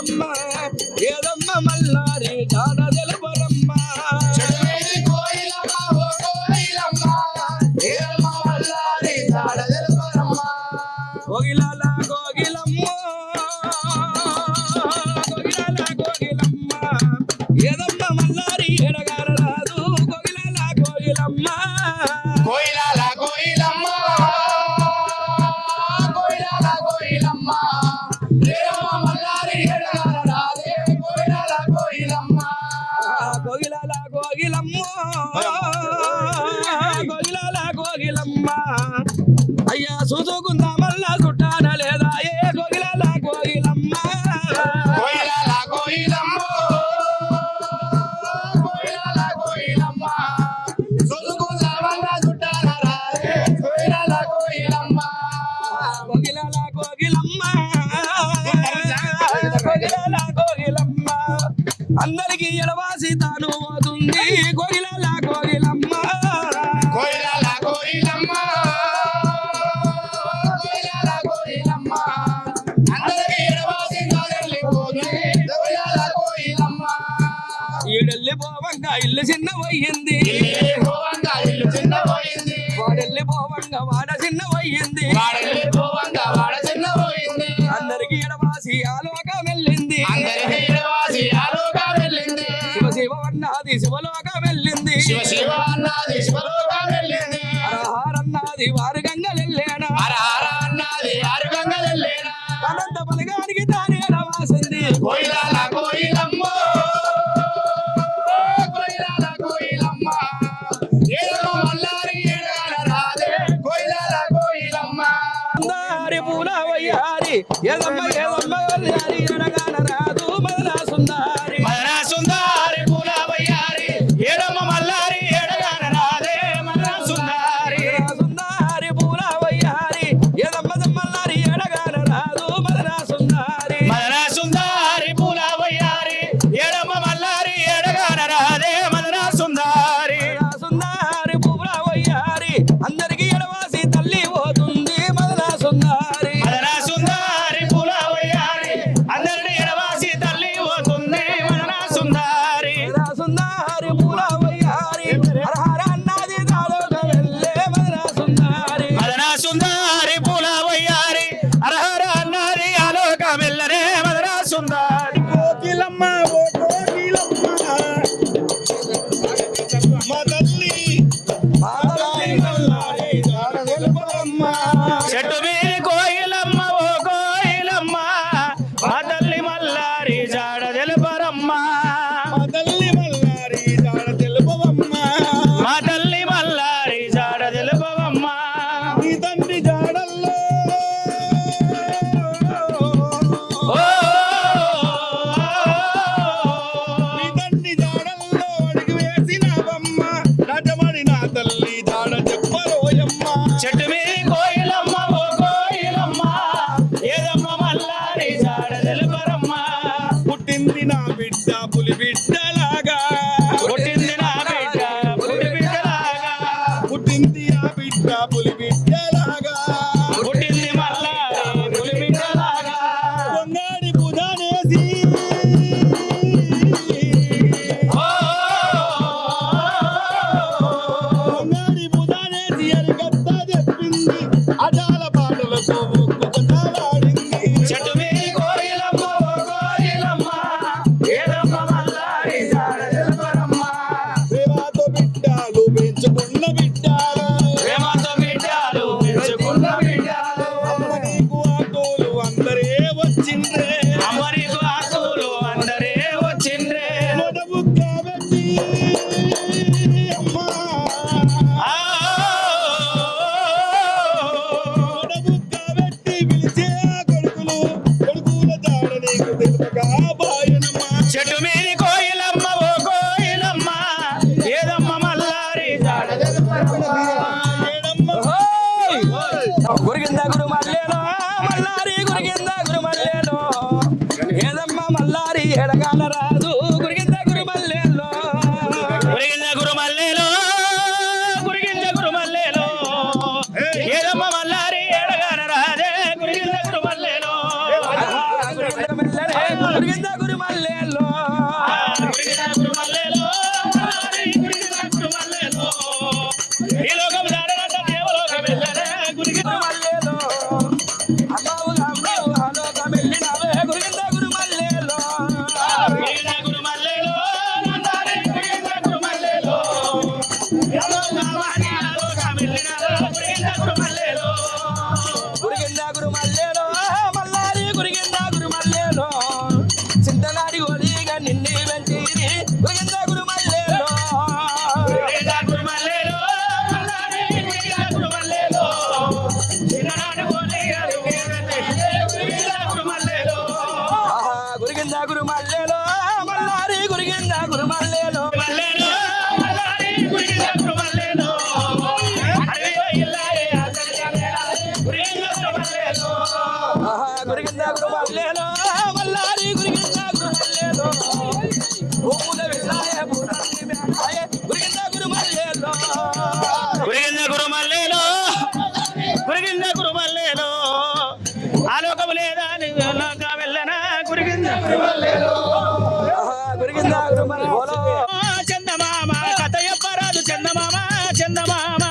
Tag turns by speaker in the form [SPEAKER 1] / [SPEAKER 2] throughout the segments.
[SPEAKER 1] కోయిలమ్మ ఏదమ్మ మల్లారి జాడ తెలుపరమ్మ కోగిలాల కోగిలమ్మ కోగిలాల కోగిలమ్మ ఏదమ్మ మల్లారి ఎడగాల రాదు కోగిలాల కోగిలమ్మ
[SPEAKER 2] కోయిలాల కోయిలమ్మ కోయిలాల కోయిలమ్మ ఏరమ్మ మల్లారి ఎడగాల రాదే కోయిలాల కోయిలమ్మ
[SPEAKER 1] కోగిలాల కోగిలమ్మ కోగిలాల కోగిలమ్మ అయ్యా చూసుకుందా మల్లా చుట్టాన లేదా ఏ కోగిలాల కోగిలమ్మ
[SPEAKER 2] కోయిలాల కోయిలమ్మ కోయిలాల కోయిలమ్మ చూసుకుందామన్న చుట్టాల రాదే కోయిలాల కోయిలమ్మ
[SPEAKER 1] కోగిలాల కోగిలమ్మ కోగిలాల కోగిలమ్మ అందరికి ఎడవాసి తాను పోతుంది కోగిలాల కోగిలమ్మ
[SPEAKER 2] కోయిలాల కోయిలమ్మ కోయిలాల కోయిలమ్మ అందరికీ ఎడవాసి కాదెళ్ళిపోతుంది కోయిలాల కోయిలమ్మ
[SPEAKER 1] ఈడెళ్ళి పోవంగా ఇల్లు చిన్న పోయింది
[SPEAKER 2] పోవంగా ఇల్లు చిన్న పోయింది
[SPEAKER 1] వాడెళ్ళి పోవంగా వాడ చిన్న పోయింది
[SPEAKER 2] వాడెళ్ళి పోవంగా వాడ చిన్న పోయింది
[SPEAKER 1] అందరికి ఎడవాసి ఆలోకం వెళ్ళింది
[SPEAKER 2] అందరికీ ఎడవాసి ఆలోగా వెళ్ళింది
[SPEAKER 1] శివ శివ అన్నది శివలోకం వెళ్ళింది
[SPEAKER 2] శివ శివ అన్నది శివలోగా వెళ్ళింది
[SPEAKER 1] అన్నది వారు గంగలెళ్ళేనా
[SPEAKER 2] హర హర అన్నది ఆరుగంగా వెళ్ళేనా
[SPEAKER 1] అనంత బలగానికి తానే ఎడవాసింది
[SPEAKER 2] కోయిలాల కోయిలమ్మ కోయిలాల కోయిలమ్మ ఏదో మల్లారి ఎడగాల రాదే కోయిలాల కోయిలమ్మ
[SPEAKER 1] సుందారి పూల వయ్యారి ఏదమ్మ ఏదమ్మ వయ్యారి ఎడగాన రాదు మదన సుందారి
[SPEAKER 2] మదన సుందారి పూల వయ్యారి ఏడమ్మ మల్లారి ఎడగాన రాదే మదన సుందారి
[SPEAKER 1] సుందారి పూల వయ్యారి ఏదమ్మ మల్లారి ఎడగాన రాదు మదన సుందారి
[SPEAKER 2] మదన సుందారి పూల వయ్యారి ఏడమ్మ మల్లారి ఎడగాన రాదే మదన సుందారి
[SPEAKER 1] సుందారి పూల వయ్యారి అందరికి ఎడవాసి తల్లి పోతుంది మదన సుందారి
[SPEAKER 2] మదన సుందారి పూల వయ్యారి అందరిని ఎడవాసి తల్లి పోతుంది మదన సుందారి
[SPEAKER 1] సుందారి పూల వయ్యారి హరహర అన్నది తాలోక వెళ్ళే మదన సుందారి
[SPEAKER 2] మదన సుందారి పూల వయ్యారి అరహర అన్నది ఆలోక వెళ్ళనే మదన సుందారి
[SPEAKER 1] కోకిలమ్మ ఓ కోకిలమ్మ మా తల్లి మల్లారి జాడ తెలుపరమ్మ
[SPEAKER 2] చెట్టు మీది కోయిలమ్మ ఓ కోయిలమ్మ మా తల్లి మల్లారి జాడ తెలుపరమ్మ
[SPEAKER 1] మా తల్లి మల్లారి జాడ తెలుపవమ్మ
[SPEAKER 2] మా తల్లి మల్లారి జాడ తెలుపవమ్మ
[SPEAKER 1] నీ తండ్రి జాడల్లో
[SPEAKER 2] ఓ
[SPEAKER 1] నీ తండ్రి జాడల్లో అడుగు వేసినవమ్మ నటమడి నా తల్లి జాడ చెప్పరోయమ్మ
[SPEAKER 2] చెట్టు మీది కోయిలమ్మ ఓ కోయిలమ్మ ఏదమ్మ మల్లారి జాడ తెలుపరమ్మ
[SPEAKER 1] పుట్టింది నా బిడ్డ పులి బిడ్డలాగా
[SPEAKER 2] పుట్టింది నా బిడ్డ పుట్టి బిడ్డలాగా
[SPEAKER 1] పుట్టింది ఆ బిడ్డ పులి బిడ్డలాగా
[SPEAKER 2] పుట్టింది మల్లారి పులి బిడ్డలాగా
[SPEAKER 1] పొంగాడి బుధానేసి
[SPEAKER 2] ఓ
[SPEAKER 1] పొంగాడి బుధానేసి అరిగత్తా చెప్పింది అజాల పాటలతో ఒక్కొక్కటాడింది
[SPEAKER 2] చెట్టు మీది కోయిలమ్మ ఓ కోయిలమ్మ ఏదమ్మ మల్లారి జాడ తెలుపరమ్మ
[SPEAKER 1] ప్రేమతో బిడ్డలు పెంచుకున్న బిడ్డలు
[SPEAKER 2] ప్రేమతో బిడ్డలు పెంచుకున్న బిడ్డలు
[SPEAKER 1] అమ్మ నీకు ఆటోలు అందరే వచ్చిండ్రే
[SPEAKER 2] అమ్మ నీకు ఆకులు అందరే వచ్చిండ్రే
[SPEAKER 1] నొడబుక్క పెట్టి అమ్మా
[SPEAKER 2] ఆ
[SPEAKER 1] నొడబుక్క పెట్టి పిలిచే ఆ కొడుకులు కొడుకుల జాడ నీకు తెలుపగా బాయనమ్మా
[SPEAKER 2] చెట్టు మీది కోయిలమ్మ ఓ కోయిలమ్మ ఏదమ్మ మల్లారి జాడ తెలుపరమ్మ
[SPEAKER 1] గురిగింద గురు మల్లేలో మల్లారి గురిగింద గురు మల్లేలో ఏదమ్మ మల్లారి ఎడగాల రాదు గురిగింద గురు మల్లేలో
[SPEAKER 2] గురిగింజ గురుమల్లేలో గురిగింజ గురుమల్లేలో ఏదమ్మ మల్లారి ఎడగాన రాదే గురిగింజ గురుమల్లేలో
[SPEAKER 1] గురిగింద మల్లెలే గురిగింద గురి మల్లెలో
[SPEAKER 2] గురిగింద గురు మల్లెలో గురిగింద గురు మల్లెలో ఈ లోకం దాడనంత దేవలోకం వెళ్ళనే గురిగింద
[SPEAKER 1] మల్లెలో అమ్మావు అమ్మావు ఆలోక మెల్లినవే గురిగింద గురి మల్లెలో
[SPEAKER 2] గురిగింద గురు మల్లెలో నందారి గురిగింద గురు మల్లెలో ఎవరో నామాని ఆలోకం వెళ్ళినారో గురిగింద గురు మల్లెలో
[SPEAKER 1] గురిగింద గురు మల్లెలో మల్లారి గురిగింద గురు మల్లెలో చింతనాడి ఒలిగా నిన్ని వెంటిరి గురిగింద గురు మల్లెలో
[SPEAKER 2] గురిగింద గురు మల్లెలో నందారి గురిగింద గురు మల్లెలో చిన్ననాటి గోలిగారు గురిగింద గురు మల్లెలో
[SPEAKER 1] ఆహా గురిగింద గురు మల్లెలో మల్లారి గురిగింద గురు మల్లెలో
[SPEAKER 2] మల్లెలో మల్లారి గురిగింద గురు మల్లెలో అడవిలో ఇల్లాయే గురిగింద గురు మల్లెలో
[SPEAKER 1] ఆహా గురిగింద గురు మల్లెలో మల్లారి గురిగింద గురు మల్లెలో భూముల విలాయ భూతాన్ని మేడాయ గురిగింద గురు మల్లెలో
[SPEAKER 2] గురిగింద గురు మల్లెలో గురిగింద గురు మల్లెలో ఆలోకం లేదా లోక వెళ్ళనా గురిగింద గురు మల్లెలో
[SPEAKER 1] ఆహా గురిగింద గురు మల్లెలో
[SPEAKER 2] చందమామ కథ చెప్పరాదు చందమామ చందమామ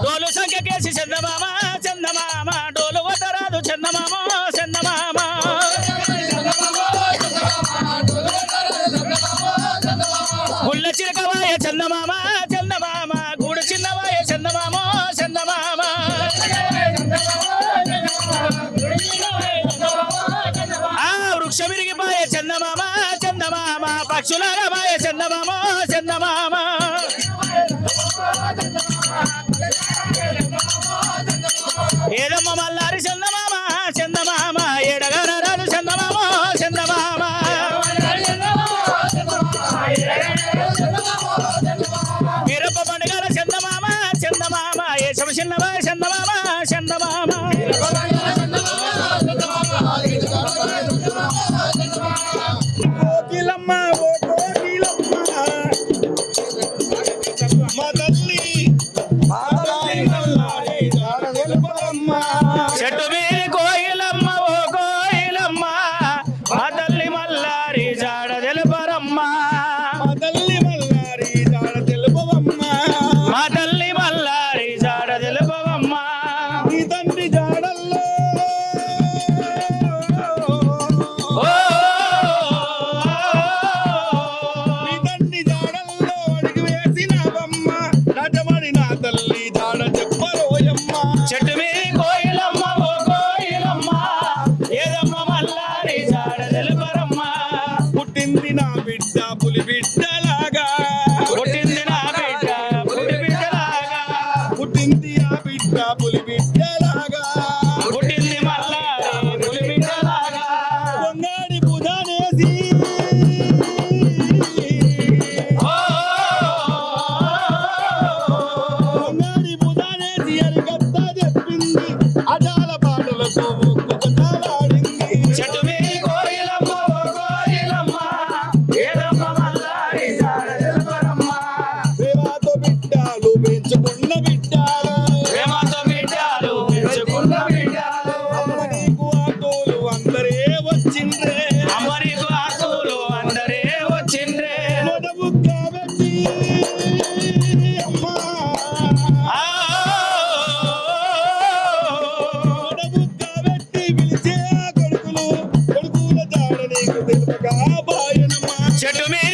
[SPEAKER 2] డోలు సంఖ్య కేసి చందమామ చందమామ డోలు వదరాదు చందమామ చందమామ గుళ్ళ చిరకవాయ చందమామ చందమామ గూడు చిన్నవాయ చందమామ చందమామ ఆ వృక్ష విరిగిపాయ చందమామ చందమామ పక్షులారమాయ చందమామ చందమామ ఏదమ్మ మల్లారి చందమామ చందమామ ఏడగారాలు చందమామ చందమామ వీరప్ప పండుగల చందమామ చందమామ ఏ చిన్నవా చందమామ చందమామ
[SPEAKER 3] కోకిలమ్మ ఓ కోకిలమ్మ మా తల్లి మల్లారి జాడ తెలుపమ్మ.
[SPEAKER 2] చెట్టు మీద కోయిలమ్మ ఓ కోయిలమ్మ మా తల్లి మల్లారి జాడ తెలుపరమ్మ
[SPEAKER 3] మా తల్లి మల్లారి జాడ తెలుపవమ్మ.
[SPEAKER 2] మా తల్లి మల్లారి జాడ తెలుపవమ్మ
[SPEAKER 3] నీ తండ్రి జాడల్లో
[SPEAKER 2] ఓ
[SPEAKER 3] నీ తండ్రి జాడల్లో అడిగి వేసినవమ్మ. నటమడి నా తల్లి జాడ చెప్పరోయమ్మ.
[SPEAKER 2] చెట్టు మీద కోయిలమ్మ ఓ కోయిలమ్మ ఏదమ్మ మల్లారి జాడ తెలుపరమ్మ
[SPEAKER 3] పుట్టింది నా బిడ్డ పులి బిడ్డలాగా.
[SPEAKER 2] పుట్టింది నా బిడ్డ పుట్టి బిడ్డలాగా
[SPEAKER 3] పుట్టింది ఆ బిడ్డ పులి బిడ్డలాగా.
[SPEAKER 2] పుట్టింది మల్లారి పులి బిడ్డలాగా
[SPEAKER 3] పొంగాడి బుధానేసి
[SPEAKER 2] ఓ
[SPEAKER 3] పొంగాడి బుధానేసి అరిగత్తా చెప్పింది. అజాల పాటలతో ఒక్కొక్కలాడింది.
[SPEAKER 2] చెట్టు మీద కోయిలమ్మ ఓ కోయిలమ్మ ఏదమ్మ మల్లారి జాడ తెలుపరమ్మ
[SPEAKER 3] ప్రేమతో బిడ్డాలు పెంచుకున్న బిడ్డాలు.
[SPEAKER 2] ప్రేమతో బిడ్డలు పెంచుకున్న బిడ్డలు
[SPEAKER 3] అమ్మ నీకు ఆటోలు అందరే వచ్చిండ్రే.
[SPEAKER 2] అమ్మరికి ఆకులు అందరే వచ్చిండ్రే
[SPEAKER 3] నొట బుక్క పెట్టి అమ్మా
[SPEAKER 2] ఆ
[SPEAKER 3] నొట బుక్క పెట్టి పిలిచే ఆ కొడుకులు. కొడుకుల జాడ నీకు తెలుపగా బాయనమ్మా.
[SPEAKER 2] చెట్టు మీద